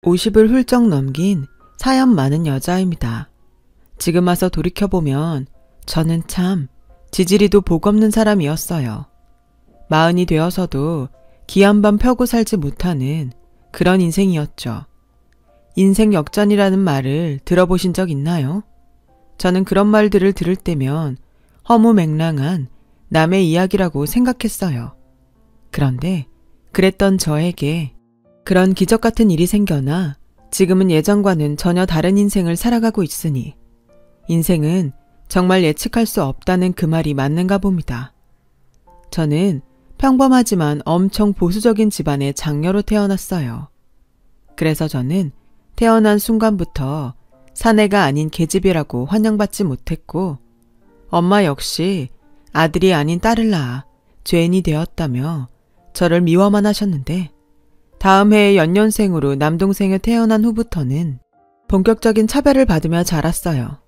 50을 훌쩍 넘긴 사연 많은 여자입니다. 지금 와서 돌이켜보면 저는 참 지지리도 복 없는 사람이었어요. 40이 되어서도 기 한 번 펴고 살지 못하는 그런 인생이었죠. 인생 역전이라는 말을 들어보신 적 있나요? 저는 그런 말들을 들을 때면 허무맹랑한 남의 이야기라고 생각했어요. 그런데 그랬던 저에게 그런 기적 같은 일이 생겨나 지금은 예전과는 전혀 다른 인생을 살아가고 있으니 인생은 정말 예측할 수 없다는 그 말이 맞는가 봅니다. 저는 평범하지만 엄청 보수적인 집안의 장녀로 태어났어요. 그래서 저는 태어난 순간부터 사내가 아닌 계집이라고 환영받지 못했고 엄마 역시 아들이 아닌 딸을 낳아 죄인이 되었다며 저를 미워만 하셨는데 다음 해에 연년생으로 남동생이 태어난 후부터는 본격적인 차별을 받으며 자랐어요.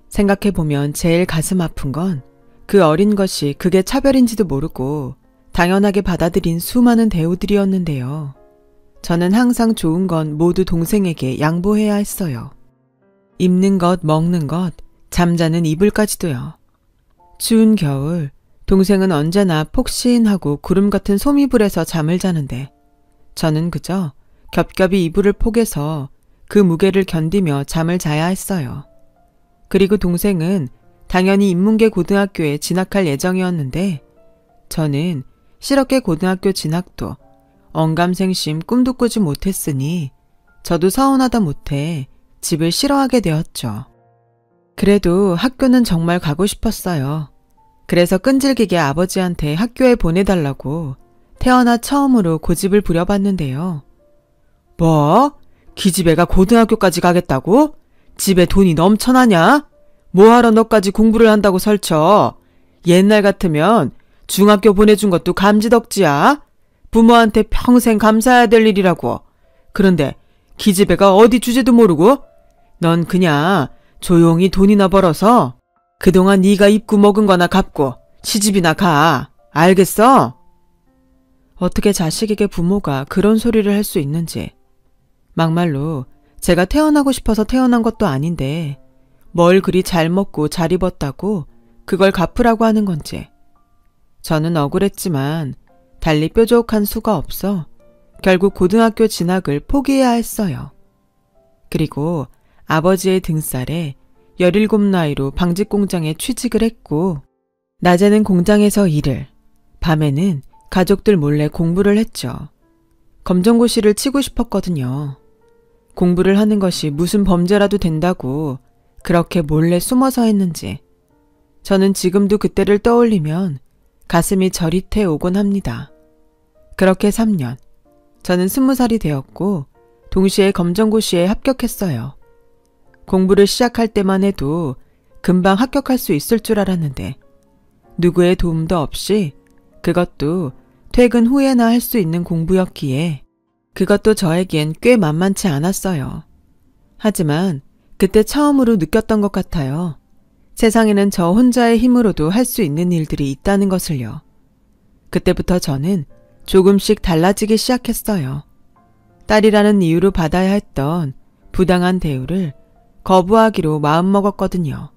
생각해보면 제일 가슴 아픈 건 그 어린 것이 그게 차별인지도 모르고 당연하게 받아들인 수많은 대우들이었는데요. 저는 항상 좋은 건 모두 동생에게 양보해야 했어요. 입는 것, 먹는 것, 잠자는 이불까지도요. 추운 겨울, 동생은 언제나 폭신하고 구름 같은 소미불에서 잠을 자는데 저는 그저 겹겹이 이불을 포개서 그 무게를 견디며 잠을 자야 했어요. 그리고 동생은 당연히 인문계 고등학교에 진학할 예정이었는데 저는 실업계 고등학교 진학도 언감생심 꿈도 꾸지 못했으니 저도 서운하다 못해 집을 싫어하게 되었죠. 그래도 학교는 정말 가고 싶었어요. 그래서 끈질기게 아버지한테 학교에 보내달라고 태어나 처음으로 고집을 부려봤는데요. 뭐? 기집애가 고등학교까지 가겠다고? 집에 돈이 넘쳐나냐? 뭐하러 너까지 공부를 한다고 설쳐? 옛날 같으면 중학교 보내준 것도 감지덕지야. 부모한테 평생 감사해야 될 일이라고. 그런데 기집애가 어디 주제도 모르고? 넌 그냥 조용히 돈이나 벌어서 그동안 네가 입고 먹은 거나 갚고 시집이나 가. 알겠어? 어떻게 자식에게 부모가 그런 소리를 할 수 있는지. 막말로 제가 태어나고 싶어서 태어난 것도 아닌데 뭘 그리 잘 먹고 잘 입었다고 그걸 갚으라고 하는 건지. 저는 억울했지만 달리 뾰족한 수가 없어 결국 고등학교 진학을 포기해야 했어요. 그리고 아버지의 등살에 17 나이로 방직공장에 취직을 했고 낮에는 공장에서 일을, 밤에는 가족들 몰래 공부를 했죠. 검정고시를 치고 싶었거든요. 공부를 하는 것이 무슨 범죄라도 된다고 그렇게 몰래 숨어서 했는지 저는 지금도 그때를 떠올리면 가슴이 저릿해 오곤 합니다. 그렇게 3년, 저는 20살이 되었고 동시에 검정고시에 합격했어요. 공부를 시작할 때만 해도 금방 합격할 수 있을 줄 알았는데 누구의 도움도 없이 그것도 퇴근 후에나 할 수 있는 공부였기에 그것도 저에겐 꽤 만만치 않았어요. 하지만 그때 처음으로 느꼈던 것 같아요. 세상에는 저 혼자의 힘으로도 할 수 있는 일들이 있다는 것을요. 그때부터 저는 조금씩 달라지기 시작했어요. 딸이라는 이유로 받아야 했던 부당한 대우를 거부하기로 마음먹었거든요.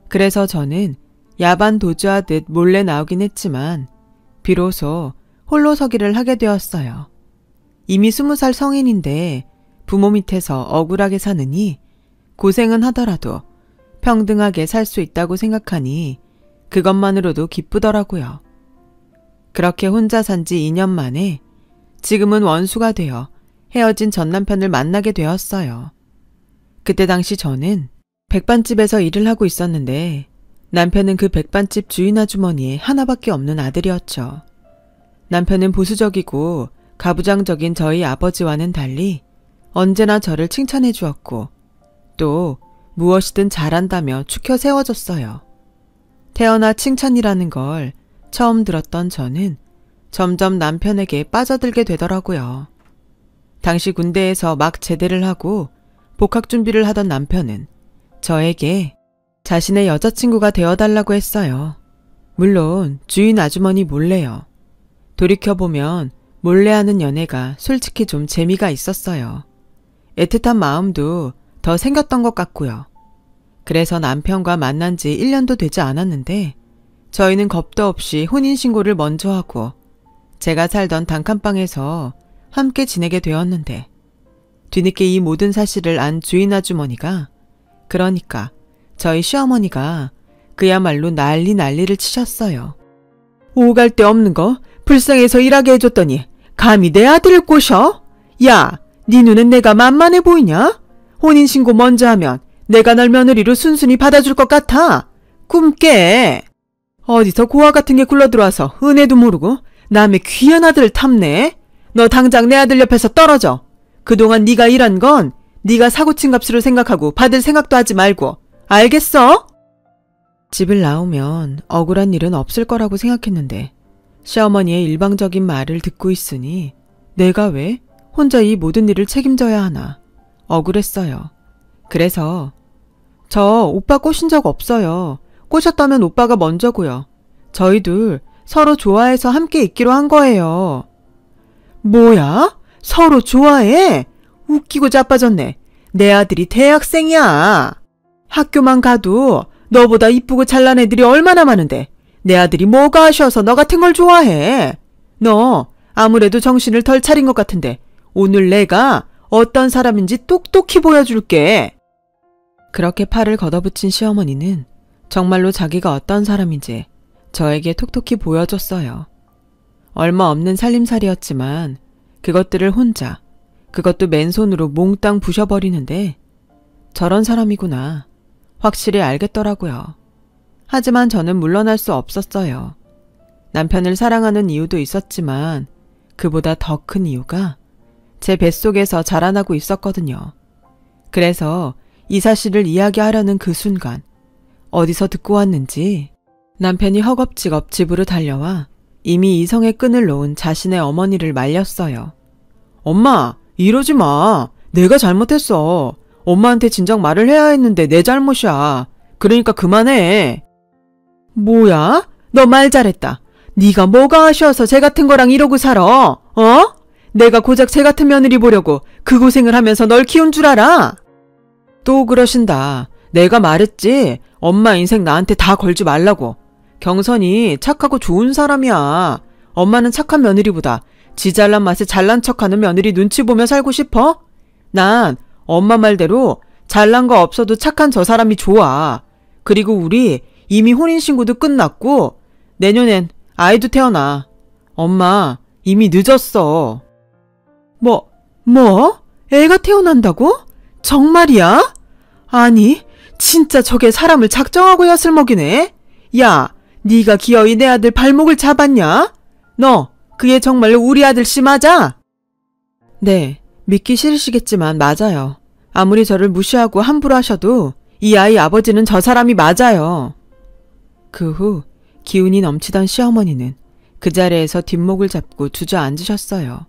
그래서 저는 야반 도주하듯 몰래 나오긴 했지만 비로소 홀로 서기를 하게 되었어요. 이미 20살 성인인데 부모 밑에서 억울하게 사느니 고생은 하더라도 평등하게 살 수 있다고 생각하니 그것만으로도 기쁘더라고요. 그렇게 혼자 산 지 2년 만에 지금은 원수가 되어 헤어진 전 남편을 만나게 되었어요. 그때 당시 저는 백반집에서 일을 하고 있었는데 남편은 그 백반집 주인 아주머니의 하나밖에 없는 아들이었죠. 남편은 보수적이고 가부장적인 저희 아버지와는 달리 언제나 저를 칭찬해 주었고 또 무엇이든 잘한다며 추켜 세워줬어요. 태어나 칭찬이라는 걸 처음 들었던 저는 점점 남편에게 빠져들게 되더라고요. 당시 군대에서 막 제대를 하고 복학 준비를 하던 남편은 저에게 자신의 여자친구가 되어달라고 했어요. 물론 주인 아주머니 몰래요. 돌이켜보면 몰래 하는 연애가 솔직히 좀 재미가 있었어요. 애틋한 마음도 더 생겼던 것 같고요. 그래서 남편과 만난 지 1년도 되지 않았는데 저희는 겁도 없이 혼인신고를 먼저 하고 제가 살던 단칸방에서 함께 지내게 되었는데 뒤늦게 이 모든 사실을 안 주인 아주머니가, 그러니까 저희 시어머니가 그야말로 난리를 치셨어요. 오갈 데 없는 거 불쌍해서 일하게 해줬더니 감히 내 아들을 꼬셔? 야, 네 눈엔 내가 만만해 보이냐? 혼인신고 먼저 하면 내가 널 며느리로 순순히 받아줄 것 같아. 꿈깨. 어디서 고아 같은 게 굴러들어와서 은혜도 모르고 남의 귀한 아들을 탐내. 너 당장 내 아들 옆에서 떨어져. 그동안 네가 일한 건 네가 사고친 값으로 생각하고 받을 생각도 하지 말고. 알겠어? 집을 나오면 억울한 일은 없을 거라고 생각했는데 시어머니의 일방적인 말을 듣고 있으니 내가 왜 혼자 이 모든 일을 책임져야 하나 억울했어요. 그래서 저 오빠 꼬신 적 없어요. 꼬셨다면 오빠가 먼저고요. 저희 둘 서로 좋아해서 함께 있기로 한 거예요. 뭐야? 서로 좋아해? 웃기고 자빠졌네. 내 아들이 대학생이야. 학교만 가도 너보다 이쁘고 잘난 애들이 얼마나 많은데 내 아들이 뭐가 아쉬워서 너 같은 걸 좋아해. 너 아무래도 정신을 덜 차린 것 같은데 오늘 내가 어떤 사람인지 똑똑히 보여줄게. 그렇게 팔을 걷어붙인 시어머니는 정말로 자기가 어떤 사람인지 저에게 톡톡히 보여줬어요. 얼마 없는 살림살이였지만 그것들을 혼자, 그것도 맨손으로 몽땅 부셔버리는데 저런 사람이구나 확실히 알겠더라고요. 하지만 저는 물러날 수 없었어요. 남편을 사랑하는 이유도 있었지만 그보다 더 큰 이유가 제 뱃속에서 자라나고 있었거든요. 그래서 이 사실을 이야기하려는 그 순간 어디서 듣고 왔는지 남편이 허겁지겁 집으로 달려와 이미 이성의 끈을 놓은 자신의 어머니를 말렸어요. 엄마, 이러지 마. 내가 잘못했어. 엄마한테 진작 말을 해야 했는데 내 잘못이야. 그러니까 그만해. 뭐야? 너 말 잘했다. 네가 뭐가 아쉬워서 쟤 같은 거랑 이러고 살아? 어? 내가 고작 쟤 같은 며느리 보려고 그 고생을 하면서 널 키운 줄 알아? 또 그러신다. 내가 말했지. 엄마 인생 나한테 다 걸지 말라고. 경선이 착하고 좋은 사람이야. 엄마는 착한 며느리보다 지 잘난 맛에 잘난 척하는 며느리 눈치 보며 살고 싶어? 난 엄마 말대로 잘난 거 없어도 착한 저 사람이 좋아. 그리고 우리 이미 혼인신고도 끝났고 내년엔 아이도 태어나. 엄마 이미 늦었어. 뭐? 애가 태어난다고? 정말이야? 아니 진짜 저게 사람을 작정하고 엿을 먹이네. 야, 네가 기어이 내 아들 발목을 잡았냐? 너 그게 정말로 우리 아들 씨 맞아? 네, 믿기 싫으시겠지만 맞아요. 아무리 저를 무시하고 함부로 하셔도 이 아이 아버지는 저 사람이 맞아요. 그 후 기운이 넘치던 시어머니는 그 자리에서 뒷목을 잡고 주저앉으셨어요.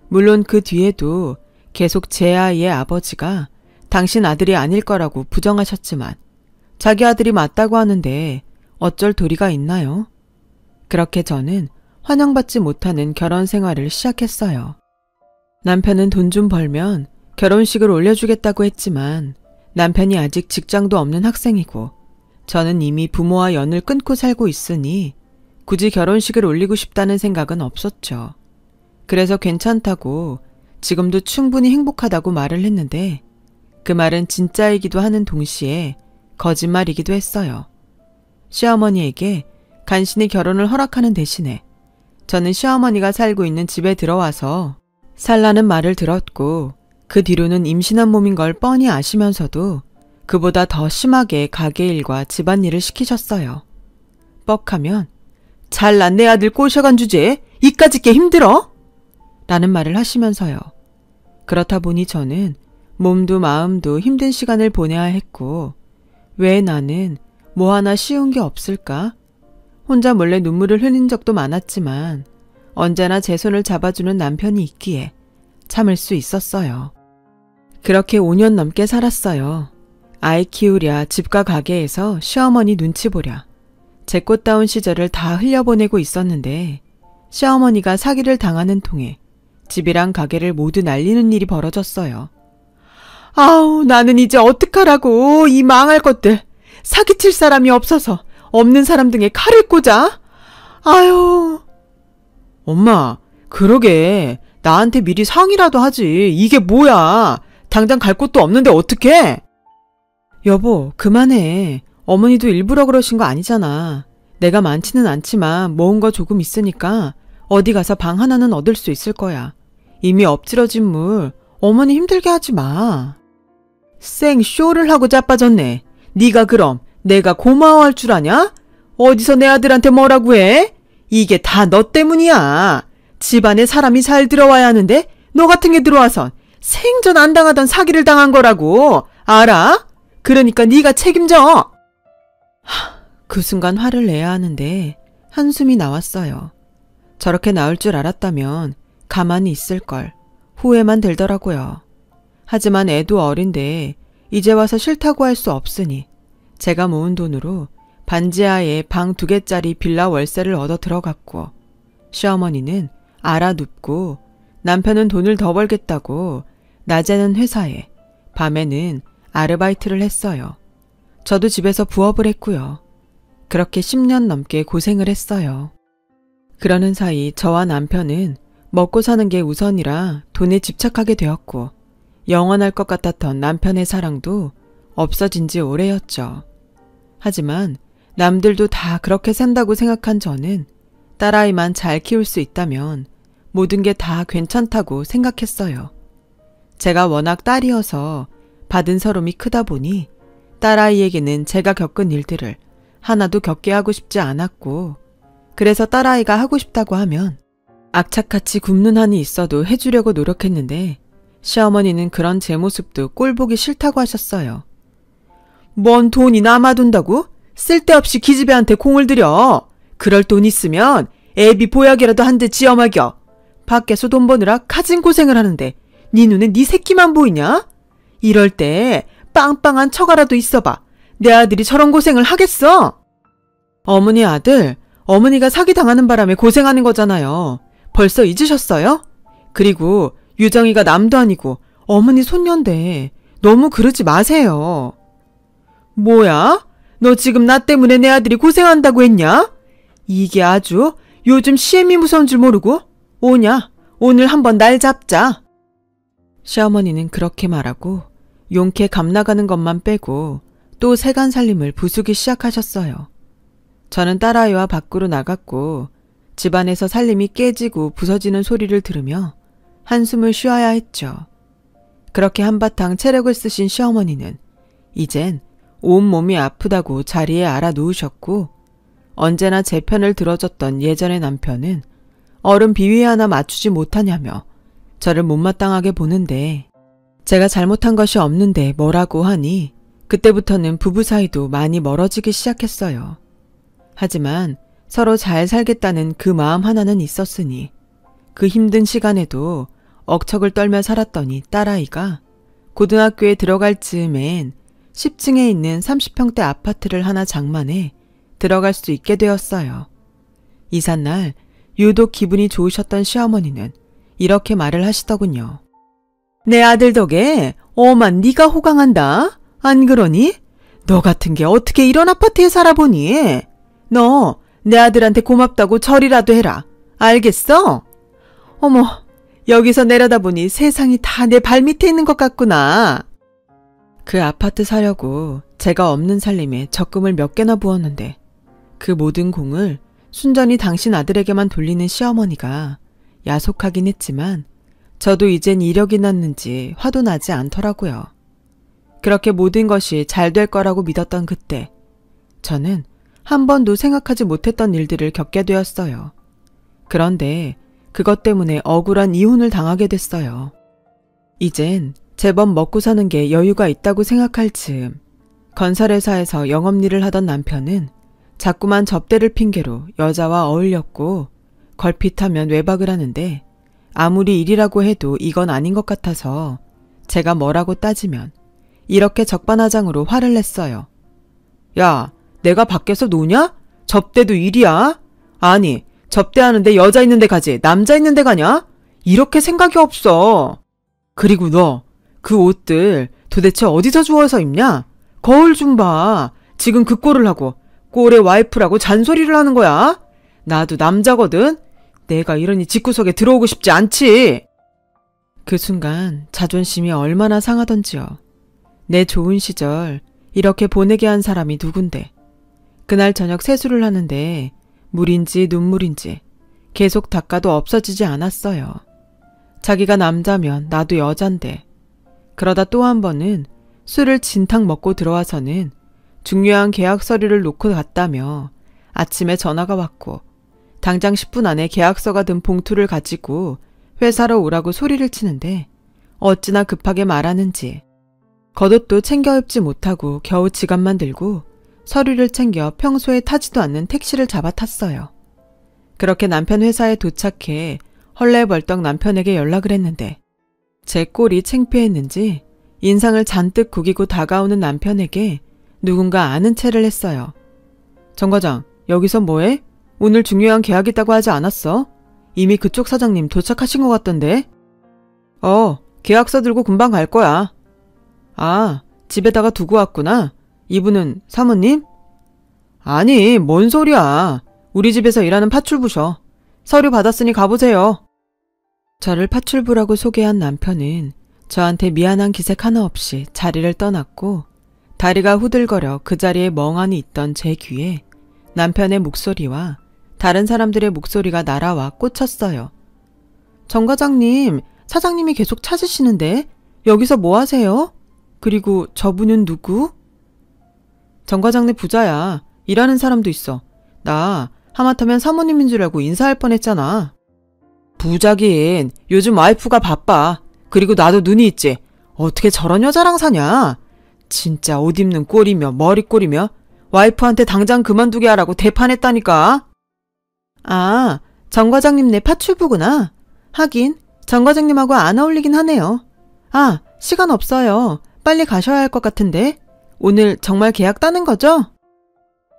물론 그 뒤에도 계속 제 아이의 아버지가 당신 아들이 아닐 거라고 부정하셨지만 자기 아들이 맞다고 하는데 어쩔 도리가 있나요? 그렇게 저는 환영받지 못하는 결혼 생활을 시작했어요. 남편은 돈 좀 벌면 결혼식을 올려주겠다고 했지만 남편이 아직 직장도 없는 학생이고 저는 이미 부모와 연을 끊고 살고 있으니 굳이 결혼식을 올리고 싶다는 생각은 없었죠. 그래서 괜찮다고 지금도 충분히 행복하다고 말을 했는데 그 말은 진짜이기도 하는 동시에 거짓말이기도 했어요. 시어머니에게 간신히 결혼을 허락하는 대신에 저는 시어머니가 살고 있는 집에 들어와서 살라는 말을 들었고 그 뒤로는 임신한 몸인 걸 뻔히 아시면서도 그보다 더 심하게 가게 일과 집안일을 시키셨어요. 뻑하면 잘난 내 아들 꼬셔간 주제에 이까짓 게 힘들어? 라는 말을 하시면서요. 그렇다 보니 저는 몸도 마음도 힘든 시간을 보내야 했고 왜 나는 뭐 하나 쉬운 게 없을까? 혼자 몰래 눈물을 흘린 적도 많았지만 언제나 제 손을 잡아주는 남편이 있기에 참을 수 있었어요. 그렇게 5년 넘게 살았어요. 아이 키우랴 집과 가게에서 시어머니 눈치 보랴 제 꽃다운 시절을 다 흘려보내고 있었는데 시어머니가 사기를 당하는 통에 집이랑 가게를 모두 날리는 일이 벌어졌어요. 아우, 나는 이제 어떡하라고. 이 망할 것들. 사기칠 사람이 없어서 없는 사람 등에 칼을 꽂아? 아유. 엄마, 그러게. 나한테 미리 상의라도 하지. 이게 뭐야. 당장 갈 곳도 없는데 어떡해? 여보, 그만해. 어머니도 일부러 그러신 거 아니잖아. 내가 많지는 않지만 모은 거 조금 있으니까 어디 가서 방 하나는 얻을 수 있을 거야. 이미 엎질러진 물 어머니 힘들게 하지 마. 생 쇼를 하고 자빠졌네. 네가 그럼 내가 고마워할 줄 아냐? 어디서 내 아들한테 뭐라고 해? 이게 다 너 때문이야. 집안에 사람이 잘 들어와야 하는데 너 같은 게 들어와선 생전 안 당하던 사기를 당한 거라고. 알아? 그러니까 네가 책임져. 그 순간 화를 내야 하는데 한숨이 나왔어요. 저렇게 나올 줄 알았다면 가만히 있을 걸. 후회만 들더라고요. 하지만 애도 어린데 이제 와서 싫다고 할 수 없으니 제가 모은 돈으로 반지하에 방 2개짜리 빌라 월세를 얻어 들어갔고, 시어머니는 알아눕고 남편은 돈을 더 벌겠다고 낮에는 회사에, 밤에는 아르바이트를 했어요. 저도 집에서 부업을 했고요. 그렇게 10년 넘게 고생을 했어요. 그러는 사이 저와 남편은 먹고 사는 게 우선이라 돈에 집착하게 되었고, 영원할 것 같았던 남편의 사랑도 없어진 지 오래였죠. 하지만 남들도 다 그렇게 산다고 생각한 저는 딸아이만 잘 키울 수 있다면 모든 게 다 괜찮다고 생각했어요. 제가 워낙 딸이어서 받은 서름이 크다 보니 딸아이에게는 제가 겪은 일들을 하나도 겪게 하고 싶지 않았고, 그래서 딸아이가 하고 싶다고 하면 악착같이 굶는 한이 있어도 해주려고 노력했는데 시어머니는 그런 제 모습도 꼴보기 싫다고 하셨어요. 뭔 돈이 남아둔다고? 쓸데없이 기집애한테 공을 들여. 그럴 돈 있으면 애비 보약이라도 한 대 지어 먹여. 밖에서 돈 버느라 가진 고생을 하는데 네 눈에 네 새끼만 보이냐? 이럴 때 빵빵한 처가라도 있어봐. 내 아들이 저런 고생을 하겠어? 어머니 아들, 어머니가 사기당하는 바람에 고생하는 거잖아요. 벌써 잊으셨어요? 그리고 유정이가 남도 아니고 어머니 손녀인데 너무 그러지 마세요. 뭐야? 너 지금 나 때문에 내 아들이 고생한다고 했냐? 이게 아주 요즘 시엠이 무서운 줄 모르고? 오냐? 오늘 한번 날 잡자. 시어머니는 그렇게 말하고 용케 감나가는 것만 빼고 또 세간 살림을 부수기 시작하셨어요. 저는 딸아이와 밖으로 나갔고 집안에서 살림이 깨지고 부서지는 소리를 들으며 한숨을 쉬어야 했죠. 그렇게 한바탕 체력을 쓰신 시어머니는 이젠 온몸이 아프다고 자리에 알아 누우셨고, 언제나 제 편을 들어줬던 예전의 남편은 어른 비위 하나 맞추지 못하냐며 저를 못마땅하게 보는데, 제가 잘못한 것이 없는데 뭐라고 하니 그때부터는 부부 사이도 많이 멀어지기 시작했어요. 하지만 서로 잘 살겠다는 그 마음 하나는 있었으니 그 힘든 시간에도 억척을 떨며 살았더니 딸아이가 고등학교에 들어갈 즈음엔 10층에 있는 30평대 아파트를 하나 장만해 들어갈 수 있게 되었어요. 이삿날 유독 기분이 좋으셨던 시어머니는 이렇게 말을 하시더군요. 내 아들 덕에 어만 네가 호강한다. 안 그러니? 너 같은 게 어떻게 이런 아파트에 살아보니? 너 내 아들한테 고맙다고 절이라도 해라. 알겠어? 어머, 여기서 내려다보니 세상이 다 내 발밑에 있는 것 같구나. 그 아파트 사려고 제가 없는 살림에 적금을 몇 개나 부었는데 그 모든 공을 순전히 당신 아들에게만 돌리는 시어머니가 야속하긴 했지만 저도 이젠 이력이 났는지 화도 나지 않더라고요. 그렇게 모든 것이 잘 될 거라고 믿었던 그때 저는 한 번도 생각하지 못했던 일들을 겪게 되었어요. 그런데 그것 때문에 억울한 이혼을 당하게 됐어요. 이젠 제법 먹고 사는 게 여유가 있다고 생각할 즈음 건설회사에서 영업일을 하던 남편은 자꾸만 접대를 핑계로 여자와 어울렸고 걸핏하면 외박을 하는데 아무리 일이라고 해도 이건 아닌 것 같아서 제가 뭐라고 따지면 이렇게 적반하장으로 화를 냈어요. 야, 내가 밖에서 노냐? 접대도 일이야? 아니, 접대하는데 여자 있는 데 가지 남자 있는 데 가냐? 이렇게 생각이 없어. 그리고 너 그 옷들 도대체 어디서 주워서 입냐? 거울 좀 봐. 지금 그 꼴을 하고 꼴의 와이프라고 잔소리를 하는 거야? 나도 남자거든? 내가 이러니 집구석에 들어오고 싶지 않지. 그 순간 자존심이 얼마나 상하던지요. 내 좋은 시절 이렇게 보내게 한 사람이 누군데. 그날 저녁 세수를 하는데 물인지 눈물인지 계속 닦아도 없어지지 않았어요. 자기가 남자면 나도 여잔데. 그러다 또 한 번은 술을 진탕 먹고 들어와서는 중요한 계약 서류를 놓고 갔다며 아침에 전화가 왔고 당장 10분 안에 계약서가 든 봉투를 가지고 회사로 오라고 소리를 치는데 어찌나 급하게 말하는지 겉옷도 챙겨 입지 못하고 겨우 지갑만 들고 서류를 챙겨 평소에 타지도 않는 택시를 잡아 탔어요. 그렇게 남편 회사에 도착해 헐레벌떡 남편에게 연락을 했는데 제 꼴이 창피했는지 인상을 잔뜩 구기고 다가오는 남편에게 누군가 아는 체를 했어요. 정 과장, 여기서 뭐해? 오늘 중요한 계약 있다고 하지 않았어? 이미 그쪽 사장님 도착하신 것 같던데? 계약서 들고 금방 갈 거야. 아, 집에다가 두고 왔구나. 이분은 사모님? 아니, 뭔 소리야. 우리 집에서 일하는 파출부셔. 서류 받았으니 가보세요. 저를 파출부라고 소개한 남편은 저한테 미안한 기색 하나 없이 자리를 떠났고 다리가 후들거려 그 자리에 멍하니 있던 제 귀에 남편의 목소리와 다른 사람들의 목소리가 날아와 꽂혔어요. 정 과장님, 사장님이 계속 찾으시는데 여기서 뭐 하세요? 그리고 저분은 누구? 정 과장네 부자야. 일하는 사람도 있어. 나 하마터면 사모님인 줄 알고 인사할 뻔했잖아. 부자긴 요즘 와이프가 바빠. 그리고 나도 눈이 있지. 어떻게 저런 여자랑 사냐? 진짜 옷 입는 꼴이며 머리꼴이며 와이프한테 당장 그만두게 하라고 대판했다니까. 아, 정 과장님네 파출부구나. 하긴 정 과장님하고 안 어울리긴 하네요. 아, 시간 없어요. 빨리 가셔야 할 것 같은데. 오늘 정말 계약 따는 거죠?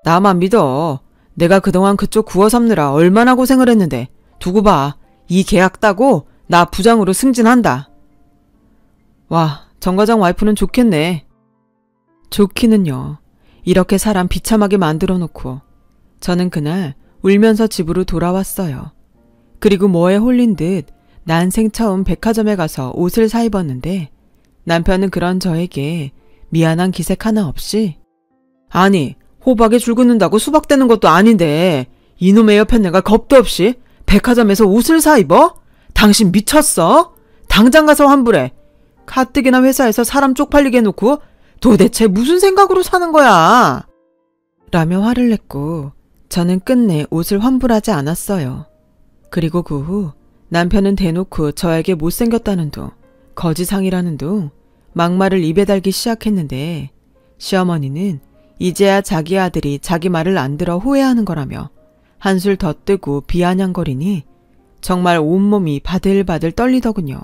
나만 믿어. 내가 그동안 그쪽 구워 삼느라 얼마나 고생을 했는데. 두고 봐. 이 계약 따고 나 부장으로 승진한다. 와, 정 과장 와이프는 좋겠네. 좋기는요. 이렇게 사람 비참하게 만들어 놓고 저는 그날 울면서 집으로 돌아왔어요. 그리고 뭐에 홀린 듯 난생 처음 백화점에 가서 옷을 사 입었는데 남편은 그런 저에게 미안한 기색 하나 없이 아니, 호박에 줄 긋는다고 수박되는 것도 아닌데 이놈의 옆에 내가 겁도 없이 백화점에서 옷을 사 입어? 당신 미쳤어? 당장 가서 환불해. 가뜩이나 회사에서 사람 쪽팔리게 해놓고 도대체 무슨 생각으로 사는 거야? 라며 화를 냈고 저는 끝내 옷을 환불하지 않았어요. 그리고 그 후 남편은 대놓고 저에게 못생겼다는 둥, 거지상이라는 둥, 막말을 입에 달기 시작했는데 시어머니는 이제야 자기 아들이 자기 말을 안 들어 후회하는 거라며 한술 더 뜨고 비아냥거리니 정말 온몸이 바들바들 떨리더군요.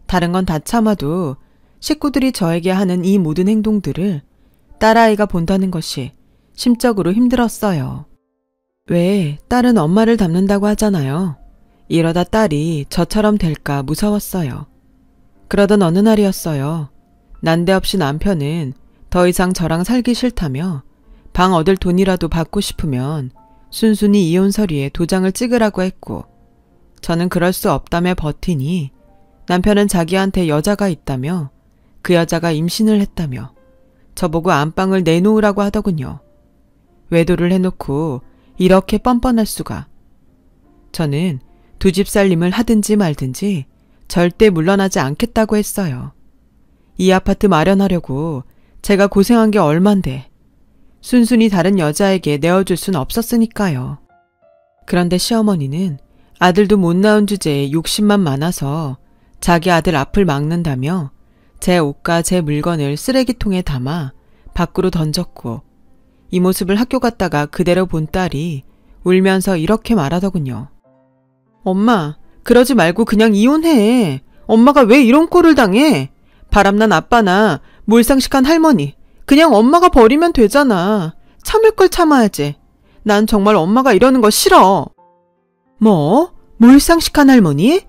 다른 건 다 참아도 식구들이 저에게 하는 이 모든 행동들을 딸아이가 본다는 것이 심적으로 힘들었어요. 왜 딸은 엄마를 닮는다고 하잖아요. 이러다 딸이 저처럼 될까 무서웠어요. 그러던 어느 날이었어요. 난데없이 남편은 더 이상 저랑 살기 싫다며 방 얻을 돈이라도 받고 싶으면 순순히 이혼 서류에 도장을 찍으라고 했고 저는 그럴 수 없다며 버티니 남편은 자기한테 여자가 있다며 그 여자가 임신을 했다며 저보고 안방을 내놓으라고 하더군요. 외도를 해놓고 이렇게 뻔뻔할 수가. 저는 두 집 살림을 하든지 말든지 절대 물러나지 않겠다고 했어요. 이 아파트 마련하려고 제가 고생한 게 얼만데 순순히 다른 여자에게 내어줄 순 없었으니까요. 그런데 시어머니는 아들도 못 낳은 주제에 욕심만 많아서 자기 아들 앞을 막는다며 제 옷과 제 물건을 쓰레기통에 담아 밖으로 던졌고 이 모습을 학교 갔다가 그대로 본 딸이 울면서 이렇게 말하더군요. 엄마, 그러지 말고 그냥 이혼해. 엄마가 왜 이런 꼴을 당해? 바람난 아빠나 몰상식한 할머니, 그냥 엄마가 버리면 되잖아. 참을 걸 참아야지. 난 정말 엄마가 이러는 거 싫어. 뭐? 몰상식한 할머니?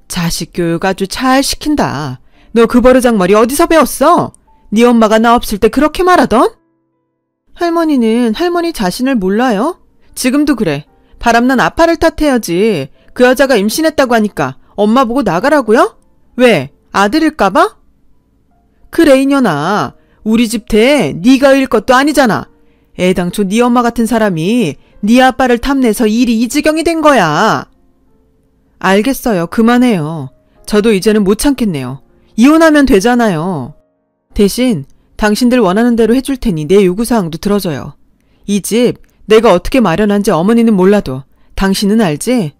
자식 교육 아주 잘 시킨다. 너 그 버르장머리 어디서 배웠어? 네 엄마가 나 없을 때 그렇게 말하던? 할머니는 할머니 자신을 몰라요? 지금도 그래. 바람난 아빠를 탓해야지. 그 여자가 임신했다고 하니까 엄마 보고 나가라고요? 왜? 아들일까봐? 그래 이년아. 우리 집 대 네가 일 것도 아니잖아. 애당초 네 엄마 같은 사람이 네 아빠를 탐내서 일이 이 지경이 된 거야. 알겠어요. 그만해요. 저도 이제는 못 참겠네요. 이혼하면 되잖아요. 대신 당신들 원하는 대로 해줄 테니 내 요구사항도 들어줘요. 이 집 내가 어떻게 마련한지 어머니는 몰라도 당신은 알지?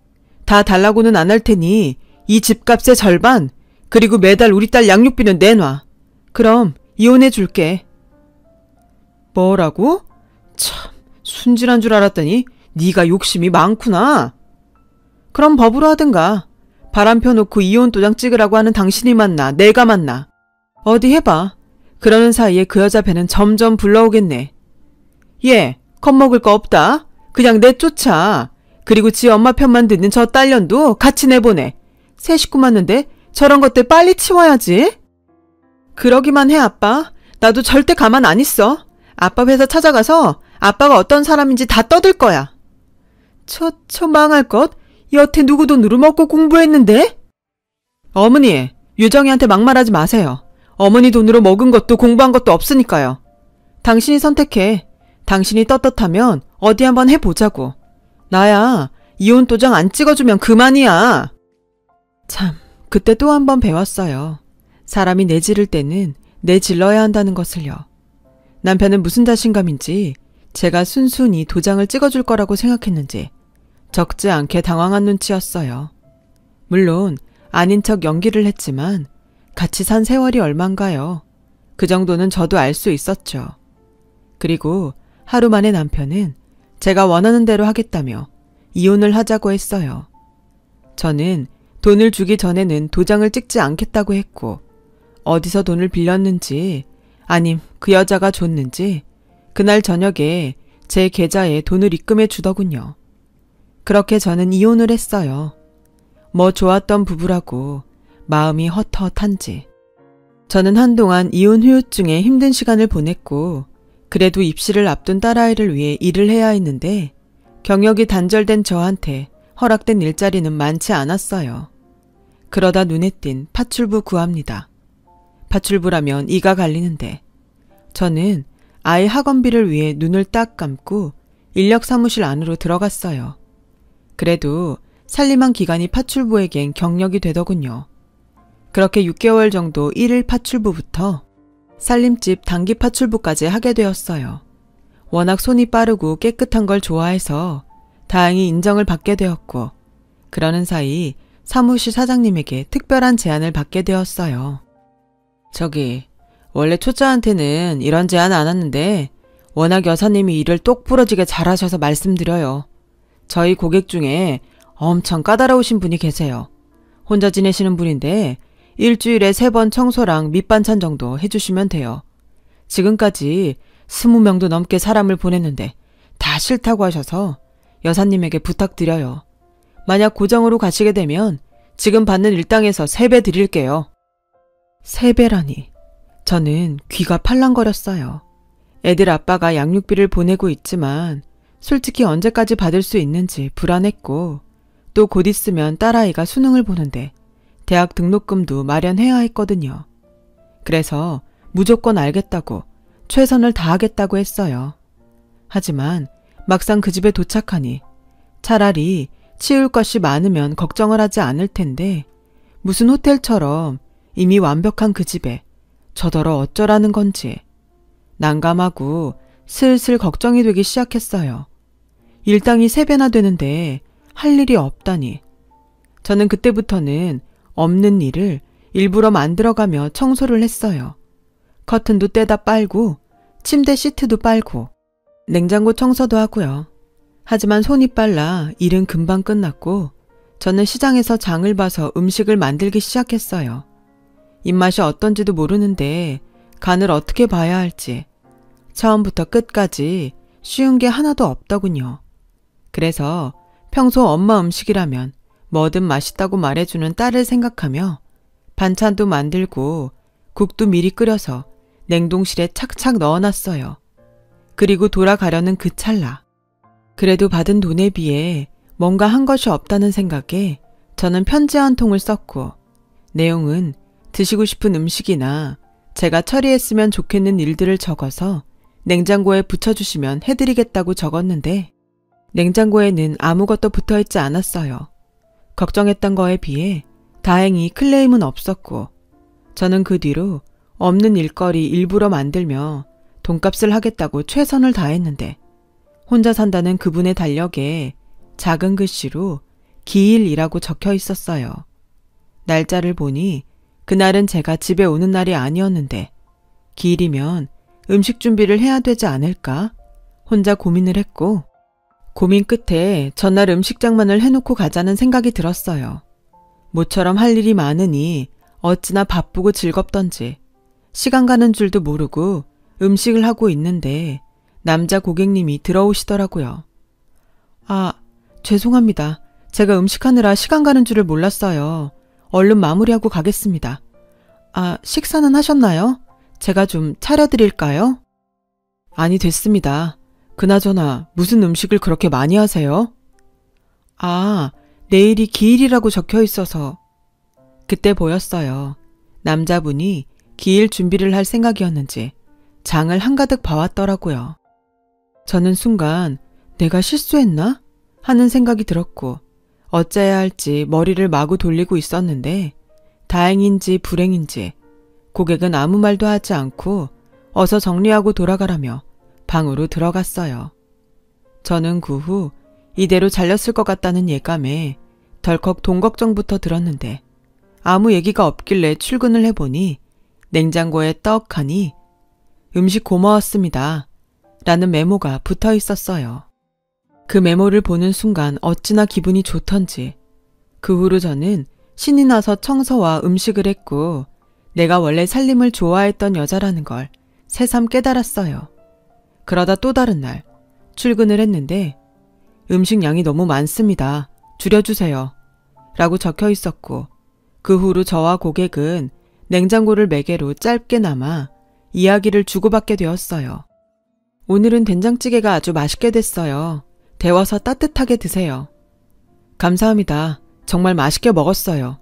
다 달라고는 안 할 테니 이 집값의 절반 그리고 매달 우리 딸 양육비는 내놔. 그럼 이혼해 줄게. 뭐라고? 참 순진한 줄 알았더니 네가 욕심이 많구나. 그럼 법으로 하든가. 바람 펴놓고 이혼 도장 찍으라고 하는 당신이 맞나 내가 맞나. 어디 해봐. 그러는 사이에 그 여자 배는 점점 불러오겠네. 얘 겁먹을 거 없다. 그냥 내쫓아. 그리고 지 엄마 편만 듣는 저 딸년도 같이 내보내. 새 식구 맞는데 저런 것들 빨리 치워야지. 그러기만 해 아빠. 나도 절대 가만 안 있어. 아빠 회사 찾아가서 아빠가 어떤 사람인지 다 떠들 거야. 저 망할 것. 여태 누구 돈으로 먹고 공부했는데? 어머니, 유정이한테 막말하지 마세요. 어머니 돈으로 먹은 것도 공부한 것도 없으니까요. 당신이 선택해. 당신이 떳떳하면 어디 한번 해보자고. 나야 이혼 도장 안 찍어주면 그만이야. 참, 그때 또 한 번 배웠어요. 사람이 내지를 때는 내질러야 한다는 것을요. 남편은 무슨 자신감인지 제가 순순히 도장을 찍어줄 거라고 생각했는지 적지 않게 당황한 눈치였어요. 물론 아닌 척 연기를 했지만 같이 산 세월이 얼만가요. 그 정도는 저도 알 수 있었죠. 그리고 하루 만에 남편은 제가 원하는 대로 하겠다며 이혼을 하자고 했어요. 저는 돈을 주기 전에는 도장을 찍지 않겠다고 했고 어디서 돈을 빌렸는지 아님 그 여자가 줬는지 그날 저녁에 제 계좌에 돈을 입금해 주더군요. 그렇게 저는 이혼을 했어요. 뭐 좋았던 부부라고 마음이 헛헛한지. 저는 한동안 이혼 후유증에 힘든 시간을 보냈고 그래도 입시를 앞둔 딸아이를 위해 일을 해야 했는데 경력이 단절된 저한테 허락된 일자리는 많지 않았어요. 그러다 눈에 띈 파출부 구합니다. 파출부라면 이가 갈리는데 저는 아이 학원비를 위해 눈을 딱 감고 인력 사무실 안으로 들어갔어요. 그래도 살림한 기간이 파출부에겐 경력이 되더군요. 그렇게 6개월 정도 1일 파출부부터 살림집 단기 파출부까지 하게 되었어요. 워낙 손이 빠르고 깨끗한 걸 좋아해서 다행히 인정을 받게 되었고 그러는 사이 사무실 사장님에게 특별한 제안을 받게 되었어요. 저기 원래 초짜한테는 이런 제안 안 하는데 워낙 여사님이 일을 똑부러지게 잘하셔서 말씀드려요. 저희 고객 중에 엄청 까다로우신 분이 계세요. 혼자 지내시는 분인데 일주일에 3번 청소랑 밑반찬 정도 해주시면 돼요. 지금까지 20명도 넘게 사람을 보냈는데 다 싫다고 하셔서 여사님에게 부탁드려요. 만약 고정으로 가시게 되면 지금 받는 일당에서 3배 드릴게요. 3배라니. 저는 귀가 팔랑거렸어요. 애들 아빠가 양육비를 보내고 있지만 솔직히 언제까지 받을 수 있는지 불안했고 또 곧 있으면 딸아이가 수능을 보는데 대학 등록금도 마련해야 했거든요. 그래서 무조건 알겠다고 최선을 다하겠다고 했어요. 하지만 막상 그 집에 도착하니 차라리 치울 것이 많으면 걱정을 하지 않을 텐데 무슨 호텔처럼 이미 완벽한 그 집에 저더러 어쩌라는 건지 난감하고 슬슬 걱정이 되기 시작했어요. 일당이 3배나 되는데 할 일이 없다니. 저는 그때부터는 없는 일을 일부러 만들어가며 청소를 했어요. 커튼도 떼다 빨고 침대 시트도 빨고 냉장고 청소도 하고요. 하지만 손이 빨라 일은 금방 끝났고 저는 시장에서 장을 봐서 음식을 만들기 시작했어요. 입맛이 어떤지도 모르는데 간을 어떻게 봐야 할지 처음부터 끝까지 쉬운 게 하나도 없더군요. 그래서 평소 엄마 음식이라면 뭐든 맛있다고 말해주는 딸을 생각하며 반찬도 만들고 국도 미리 끓여서 냉동실에 착착 넣어놨어요. 그리고 돌아가려는 그 찰나. 그래도 받은 돈에 비해 뭔가 한 것이 없다는 생각에 저는 편지 한 통을 썼고 내용은 드시고 싶은 음식이나 제가 처리했으면 좋겠는 일들을 적어서 냉장고에 붙여주시면 해드리겠다고 적었는데 냉장고에는 아무것도 붙어있지 않았어요. 걱정했던 거에 비해 다행히 클레임은 없었고 저는 그 뒤로 없는 일거리 일부러 만들며 돈값을 하겠다고 최선을 다했는데 혼자 산다는 그분의 달력에 작은 글씨로 기일이라고 적혀 있었어요. 날짜를 보니 그날은 제가 집에 오는 날이 아니었는데 기일이면 음식 준비를 해야 되지 않을까? 혼자 고민을 했고 고민 끝에 전날 음식장만을 해놓고 가자는 생각이 들었어요. 모처럼 할 일이 많으니 어찌나 바쁘고 즐겁던지 시간 가는 줄도 모르고 음식을 하고 있는데 남자 고객님이 들어오시더라고요. 아, 죄송합니다. 제가 음식하느라 시간 가는 줄을 몰랐어요. 얼른 마무리하고 가겠습니다. 아, 식사는 하셨나요? 제가 좀 차려드릴까요? 아니, 됐습니다. 그나저나 무슨 음식을 그렇게 많이 하세요? 아, 내일이 기일이라고 적혀 있어서. 그때 보였어요. 남자분이 기일 준비를 할 생각이었는지 장을 한가득 봐왔더라고요. 저는 순간 내가 실수했나? 하는 생각이 들었고 어째야 할지 머리를 마구 돌리고 있었는데 다행인지 불행인지 고객은 아무 말도 하지 않고 어서 정리하고 돌아가라며 방으로 들어갔어요. 저는 그 후 이대로 잘렸을 것 같다는 예감에 덜컥 돈 걱정부터 들었는데 아무 얘기가 없길래 출근을 해보니 냉장고에 떡하니 음식 고마웠습니다. 라는 메모가 붙어 있었어요. 그 메모를 보는 순간 어찌나 기분이 좋던지 그 후로 저는 신이 나서 청소와 음식을 했고 내가 원래 살림을 좋아했던 여자라는 걸 새삼 깨달았어요. 그러다 또 다른 날 출근을 했는데 음식 양이 너무 많습니다. 줄여주세요. 라고 적혀 있었고 그 후로 저와 고객은 냉장고를 매개로 짧게나마 이야기를 주고받게 되었어요. 오늘은 된장찌개가 아주 맛있게 됐어요. 데워서 따뜻하게 드세요. 감사합니다. 정말 맛있게 먹었어요.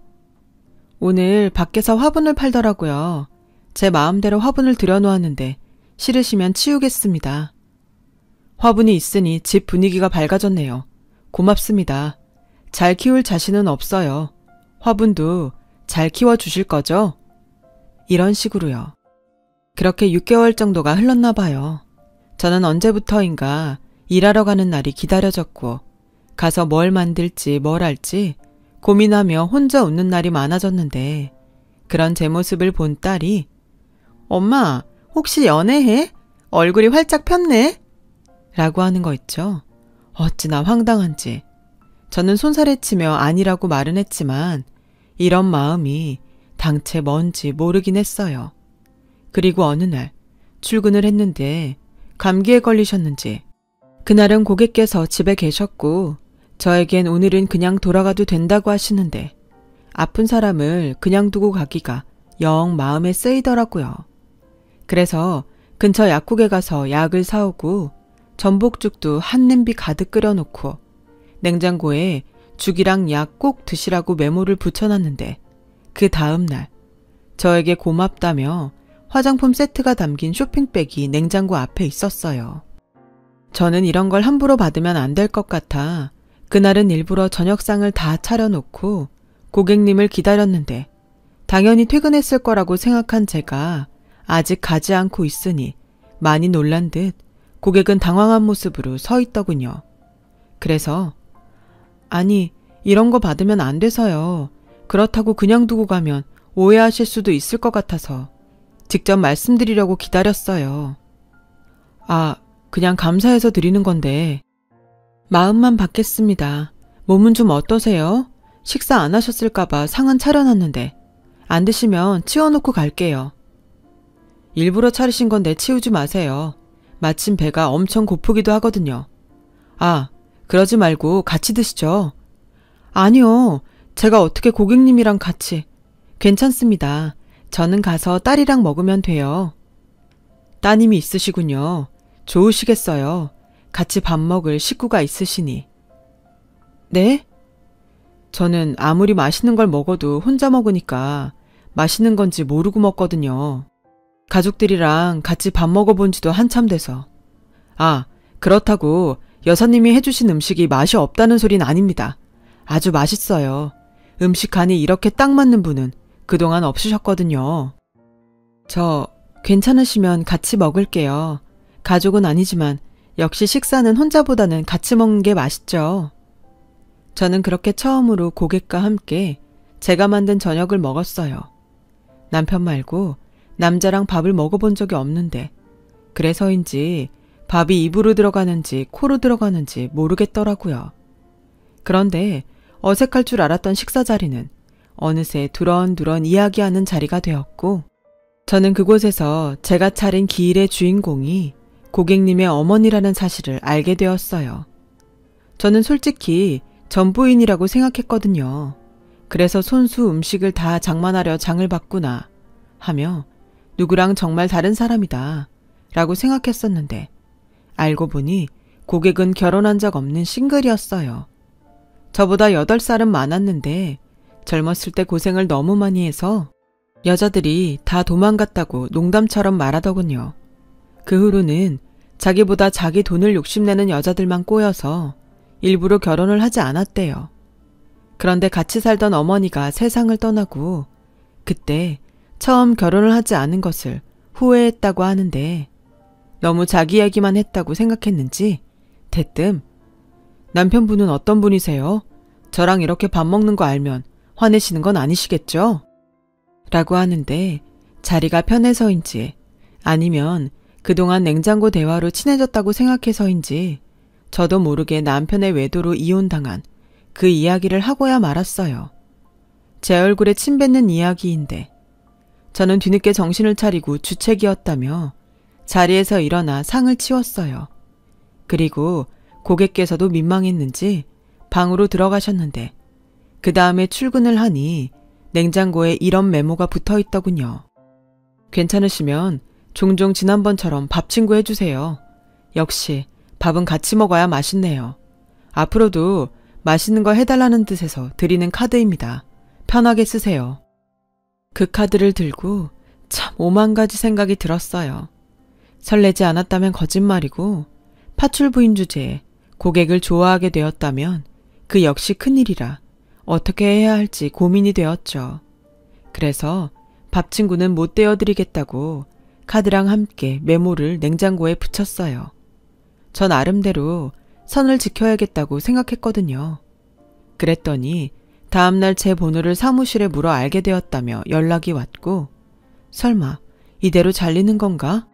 오늘 밖에서 화분을 팔더라고요. 제 마음대로 화분을 들여놓았는데 싫으시면 치우겠습니다. 화분이 있으니 집 분위기가 밝아졌네요. 고맙습니다. 잘 키울 자신은 없어요. 화분도 잘 키워주실 거죠? 이런 식으로요. 그렇게 6개월 정도가 흘렀나 봐요. 저는 언제부터인가 일하러 가는 날이 기다려졌고 가서 뭘 만들지 뭘 할지 고민하며 혼자 웃는 날이 많아졌는데 그런 제 모습을 본 딸이 엄마 혹시 연애해? 얼굴이 활짝 폈네? 라고 하는 거 있죠. 어찌나 황당한지. 저는 손살에 치며 아니라고 말은 했지만 이런 마음이 당최 뭔지 모르긴 했어요. 그리고 어느 날 출근을 했는데 감기에 걸리셨는지 그날은 고객께서 집에 계셨고 저에겐 오늘은 그냥 돌아가도 된다고 하시는데 아픈 사람을 그냥 두고 가기가 영 마음에 쓰이더라고요. 그래서 근처 약국에 가서 약을 사오고 전복죽도 한 냄비 가득 끓여놓고 냉장고에 죽이랑 약 꼭 드시라고 메모를 붙여놨는데 그 다음 날 저에게 고맙다며 화장품 세트가 담긴 쇼핑백이 냉장고 앞에 있었어요. 저는 이런 걸 함부로 받으면 안 될 것 같아 그날은 일부러 저녁상을 다 차려놓고 고객님을 기다렸는데 당연히 퇴근했을 거라고 생각한 제가 아직 가지 않고 있으니 많이 놀란 듯 고객은 당황한 모습으로 서 있더군요. 그래서 아니 이런 거 받으면 안 돼서요. 그렇다고 그냥 두고 가면 오해하실 수도 있을 것 같아서 직접 말씀드리려고 기다렸어요. 아, 그냥 감사해서 드리는 건데 마음만 받겠습니다. 몸은 좀 어떠세요? 식사 안 하셨을까봐 상은 차려놨는데 안 드시면 치워놓고 갈게요. 일부러 차리신 건데 치우지 마세요. 마침 배가 엄청 고프기도 하거든요. 아, 그러지 말고 같이 드시죠. 아니요. 제가 어떻게 고객님이랑 같이. 괜찮습니다. 저는 가서 딸이랑 먹으면 돼요. 따님이 있으시군요. 좋으시겠어요. 같이 밥 먹을 식구가 있으시니. 네? 저는 아무리 맛있는 걸 먹어도 혼자 먹으니까 맛있는 건지 모르고 먹거든요. 가족들이랑 같이 밥 먹어본 지도 한참 돼서. 아, 그렇다고 여사님이 해주신 음식이 맛이 없다는 소린 아닙니다. 아주 맛있어요. 음식 간이 이렇게 딱 맞는 분은 그동안 없으셨거든요. 저 괜찮으시면 같이 먹을게요. 가족은 아니지만 역시 식사는 혼자보다는 같이 먹는 게 맛있죠. 저는 그렇게 처음으로 고객과 함께 제가 만든 저녁을 먹었어요. 남편 말고 남자랑 밥을 먹어본 적이 없는데 그래서인지 밥이 입으로 들어가는지 코로 들어가는지 모르겠더라고요. 그런데 어색할 줄 알았던 식사 자리는 어느새 두런두런 이야기하는 자리가 되었고 저는 그곳에서 제가 차린 기일의 주인공이 고객님의 어머니라는 사실을 알게 되었어요. 저는 솔직히 전부인이라고 생각했거든요. 그래서 손수 음식을 다 장만하려 장을 봤구나 하며 누구랑 정말 다른 사람이다 라고 생각했었는데 알고 보니 고객은 결혼한 적 없는 싱글이었어요. 저보다 8살은 많았는데 젊었을 때 고생을 너무 많이 해서 여자들이 다 도망갔다고 농담처럼 말하더군요. 그 후로는 자기보다 자기 돈을 욕심내는 여자들만 꼬여서 일부러 결혼을 하지 않았대요. 그런데 같이 살던 어머니가 세상을 떠나고 그때 처음 결혼을 하지 않은 것을 후회했다고 하는데 너무 자기 얘기만 했다고 생각했는지 대뜸 남편분은 어떤 분이세요? 저랑 이렇게 밥 먹는 거 알면 화내시는 건 아니시겠죠? 라고 하는데 자리가 편해서인지 아니면 그동안 냉장고 대화로 친해졌다고 생각해서인지 저도 모르게 남편의 외도로 이혼당한 그 이야기를 하고야 말았어요. 제 얼굴에 침 뱉는 이야기인데 저는 뒤늦게 정신을 차리고 주책이었다며 자리에서 일어나 상을 치웠어요. 그리고 고객께서도 민망했는지 방으로 들어가셨는데 그 다음에 출근을 하니 냉장고에 이런 메모가 붙어 있더군요. 괜찮으시면 종종 지난번처럼 밥 친구 해주세요. 역시 밥은 같이 먹어야 맛있네요. 앞으로도 맛있는 거 해달라는 뜻에서 드리는 카드입니다. 편하게 쓰세요. 그 카드를 들고 참 오만 가지 생각이 들었어요. 설레지 않았다면 거짓말이고 파출부인 주제에 고객을 좋아하게 되었다면 그 역시 큰일이라 어떻게 해야 할지 고민이 되었죠. 그래서 밥 친구는 못 떼어드리겠다고 카드랑 함께 메모를 냉장고에 붙였어요. 전 나름대로 선을 지켜야겠다고 생각했거든요. 그랬더니 다음날 제 번호를 사무실에 물어 알게 되었다며 연락이 왔고 설마 이대로 잘리는 건가?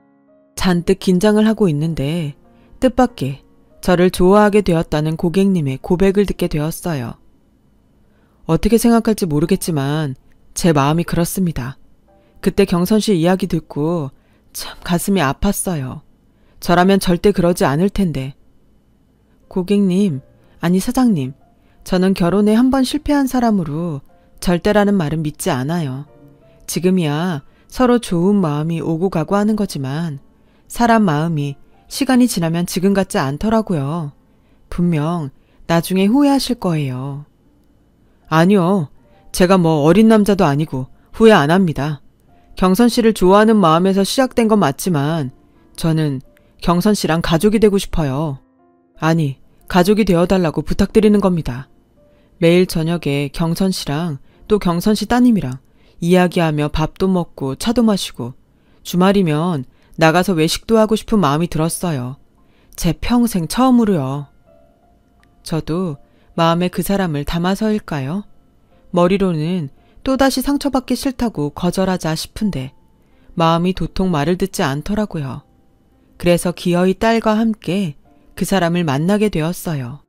잔뜩 긴장을 하고 있는데 뜻밖의 저를 좋아하게 되었다는 고객님의 고백을 듣게 되었어요. 어떻게 생각할지 모르겠지만 제 마음이 그렇습니다. 그때 경선 씨 이야기 듣고 참 가슴이 아팠어요. 저라면 절대 그러지 않을 텐데. 고객님, 아니 사장님, 저는 결혼에 한 번 실패한 사람으로 절대라는 말은 믿지 않아요. 지금이야 서로 좋은 마음이 오고 가고 하는 거지만 사람 마음이 시간이 지나면 지금 같지 않더라고요. 분명 나중에 후회하실 거예요. 아니요. 제가 뭐 어린 남자도 아니고 후회 안 합니다. 경선 씨를 좋아하는 마음에서 시작된 건 맞지만 저는 경선 씨랑 가족이 되고 싶어요. 아니, 가족이 되어달라고 부탁드리는 겁니다. 매일 저녁에 경선 씨랑 또 경선 씨 따님이랑 이야기하며 밥도 먹고 차도 마시고 주말이면 나가서 외식도 하고 싶은 마음이 들었어요. 제 평생 처음으로요. 저도 마음에 그 사람을 담아서일까요? 머리로는 또다시 상처받기 싫다고 거절하자 싶은데 마음이 도통 말을 듣지 않더라고요. 그래서 기어이 딸과 함께 그 사람을 만나게 되었어요.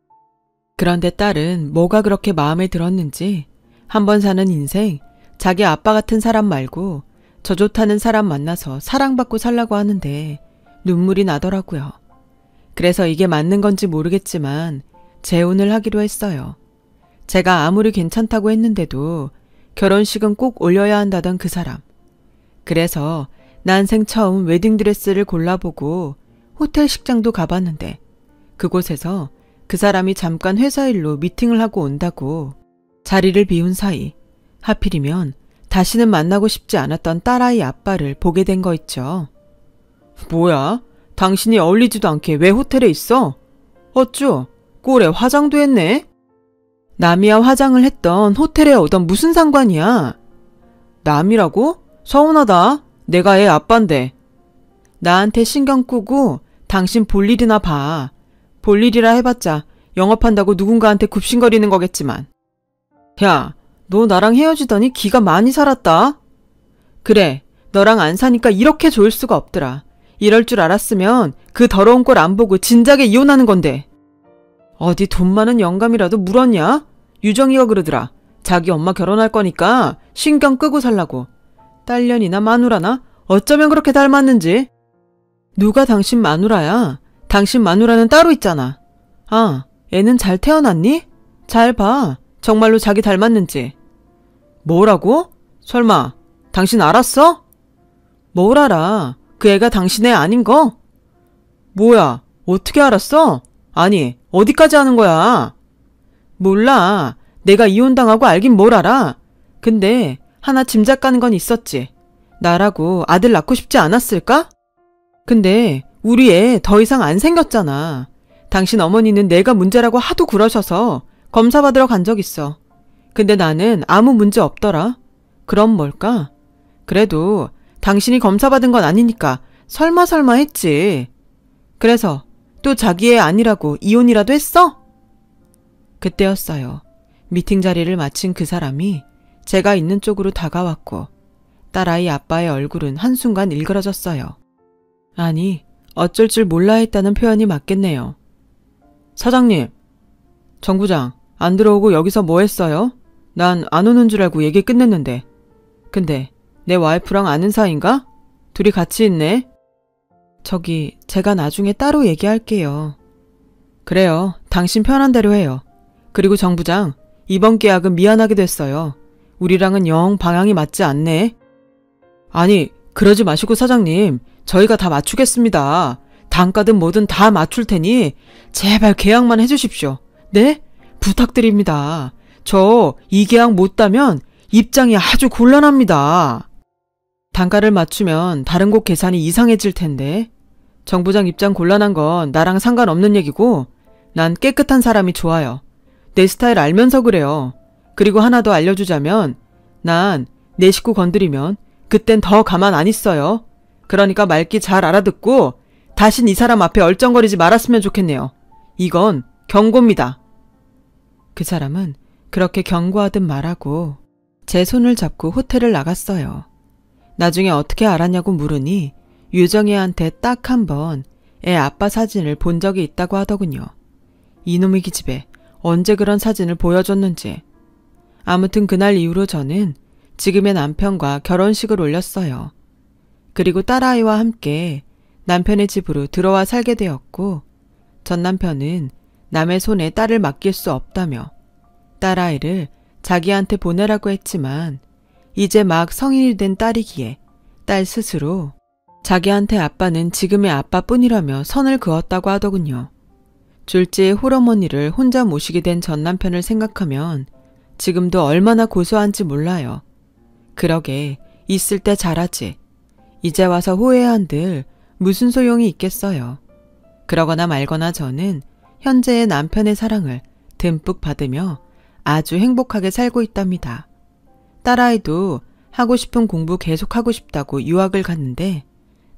그런데 딸은 뭐가 그렇게 마음에 들었는지 한번 사는 인생 자기 아빠 같은 사람 말고 저 좋다는 사람 만나서 사랑받고 살라고 하는데 눈물이 나더라고요. 그래서 이게 맞는 건지 모르겠지만 재혼을 하기로 했어요. 제가 아무리 괜찮다고 했는데도 결혼식은 꼭 올려야 한다던 그 사람. 그래서 난생 처음 웨딩드레스를 골라보고 호텔 식장도 가봤는데 그곳에서 그 사람이 잠깐 회사 일로 미팅을 하고 온다고 자리를 비운 사이 하필이면 다시는 만나고 싶지 않았던 딸아이 아빠를 보게 된 거 있죠. 뭐야? 당신이 어울리지도 않게 왜 호텔에 있어? 어쭈? 꼴에 화장도 했네? 남이야 화장을 했던 호텔에 오던 무슨 상관이야? 남이라고? 서운하다. 내가 애 아빠인데. 나한테 신경 끄고 당신 볼일이나 봐. 볼일이라 해봤자 영업한다고 누군가한테 굽신거리는 거겠지만. 야, 너 나랑 헤어지더니 기가 많이 살았다. 그래, 너랑 안 사니까 이렇게 좋을 수가 없더라. 이럴 줄 알았으면 그 더러운 꼴 안 보고 진작에 이혼하는 건데. 어디 돈 많은 영감이라도 물었냐? 유정이가 그러더라. 자기 엄마 결혼할 거니까 신경 끄고 살라고. 딸년이나 마누라나 어쩌면 그렇게 닮았는지. 누가 당신 마누라야? 당신 마누라는 따로 있잖아. 아, 애는 잘 태어났니? 잘 봐. 정말로 자기 닮았는지. 뭐라고? 설마 당신 알았어? 뭘 알아? 그 애가 당신 애 아닌 거? 뭐야? 어떻게 알았어? 아니, 어디까지 아는 거야? 몰라. 내가 이혼당하고 알긴 뭘 알아. 근데 하나 짐작 가는 건 있었지. 나라고 아들 낳고 싶지 않았을까? 근데 우리 애 더 이상 안 생겼잖아. 당신 어머니는 내가 문제라고 하도 그러셔서 검사 받으러 간 적 있어. 근데 나는 아무 문제 없더라. 그럼 뭘까? 그래도 당신이 검사 받은 건 아니니까 설마 했지. 그래서 또 자기 애 아니라고 이혼이라도 했어? 그때였어요. 미팅 자리를 마친 그 사람이 제가 있는 쪽으로 다가왔고 딸아이 아빠의 얼굴은 한순간 일그러졌어요. 아니, 어쩔 줄 몰라 했다는 표현이 맞겠네요. 사장님, 정 부장, 안 들어오고 여기서 뭐 했어요? 난 안 오는 줄 알고 얘기 끝냈는데. 근데 내 와이프랑 아는 사이인가? 둘이 같이 있네. 저기, 제가 나중에 따로 얘기할게요. 그래요. 당신 편한 대로 해요. 그리고 정 부장, 이번 계약은 미안하게 됐어요. 우리랑은 영 방향이 맞지 않네. 아니, 그러지 마시고 사장님, 저희가 다 맞추겠습니다. 단가든 뭐든 다 맞출 테니 제발 계약만 해주십시오. 네? 부탁드립니다. 저 이 계약 못 따면 입장이 아주 곤란합니다. 단가를 맞추면 다른 곳 계산이 이상해질 텐데. 정 부장 입장 곤란한 건 나랑 상관없는 얘기고 난 깨끗한 사람이 좋아요. 내 스타일 알면서 그래요. 그리고 하나 더 알려주자면 난 내 식구 건드리면 그땐 더 가만 안 있어요. 그러니까 말귀 잘 알아듣고 다신 이 사람 앞에 얼쩡거리지 말았으면 좋겠네요. 이건 경고입니다. 그 사람은 그렇게 경고하듯 말하고 제 손을 잡고 호텔을 나갔어요. 나중에 어떻게 알았냐고 물으니 유정이한테 딱 한 번 애 아빠 사진을 본 적이 있다고 하더군요. 이놈의 기집애 언제 그런 사진을 보여줬는지. 아무튼 그날 이후로 저는 지금의 남편과 결혼식을 올렸어요. 그리고 딸아이와 함께 남편의 집으로 들어와 살게 되었고 전 남편은 남의 손에 딸을 맡길 수 없다며 딸아이를 자기한테 보내라고 했지만 이제 막 성인이 된 딸이기에 딸 스스로 자기한테 아빠는 지금의 아빠뿐이라며 선을 그었다고 하더군요. 졸지의 홀어머니를 혼자 모시게 된 전 남편을 생각하면 지금도 얼마나 고소한지 몰라요. 그러게 있을 때 잘하지. 이제 와서 후회한들 무슨 소용이 있겠어요. 그러거나 말거나 저는 현재의 남편의 사랑을 듬뿍 받으며 아주 행복하게 살고 있답니다. 딸아이도 하고 싶은 공부 계속하고 싶다고 유학을 갔는데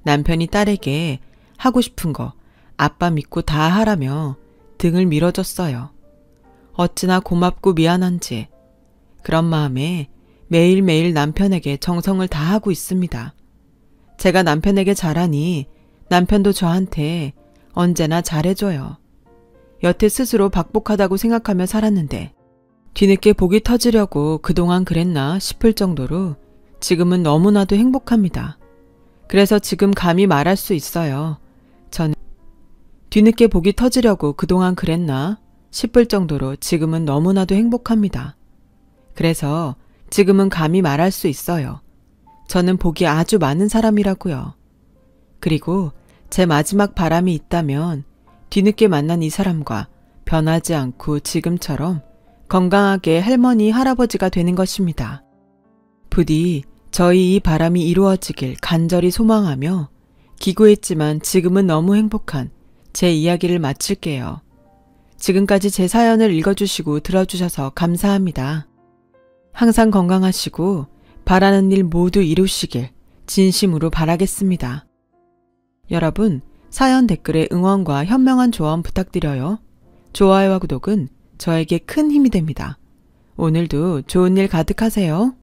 남편이 딸에게 하고 싶은 거 아빠 믿고 다 하라며 등을 밀어줬어요. 어찌나 고맙고 미안한지 그런 마음에 매일매일 남편에게 정성을 다하고 있습니다. 제가 남편에게 잘하니 남편도 저한테 언제나 잘해줘요. 여태 스스로 박복하다고 생각하며 살았는데 뒤늦게 복이 터지려고 그동안 그랬나 싶을 정도로 지금은 너무나도 행복합니다. 그래서 지금 감히 말할 수 있어요. 저는 뒤늦게 복이 터지려고 그동안 그랬나 싶을 정도로 지금은 너무나도 행복합니다. 그래서 지금은 감히 말할 수 있어요. 저는 복이 아주 많은 사람이라고요. 그리고 제 마지막 바람이 있다면 뒤늦게 만난 이 사람과 변하지 않고 지금처럼 건강하게 할머니, 할아버지가 되는 것입니다. 부디 저희 이 바람이 이루어지길 간절히 소망하며 기구했지만 지금은 너무 행복한 제 이야기를 마칠게요. 지금까지 제 사연을 읽어주시고 들어주셔서 감사합니다. 항상 건강하시고 바라는 일 모두 이루시길 진심으로 바라겠습니다. 여러분, 사연 댓글에 응원과 현명한 조언 부탁드려요. 좋아요와 구독은 저에게 큰 힘이 됩니다. 오늘도 좋은 일 가득하세요.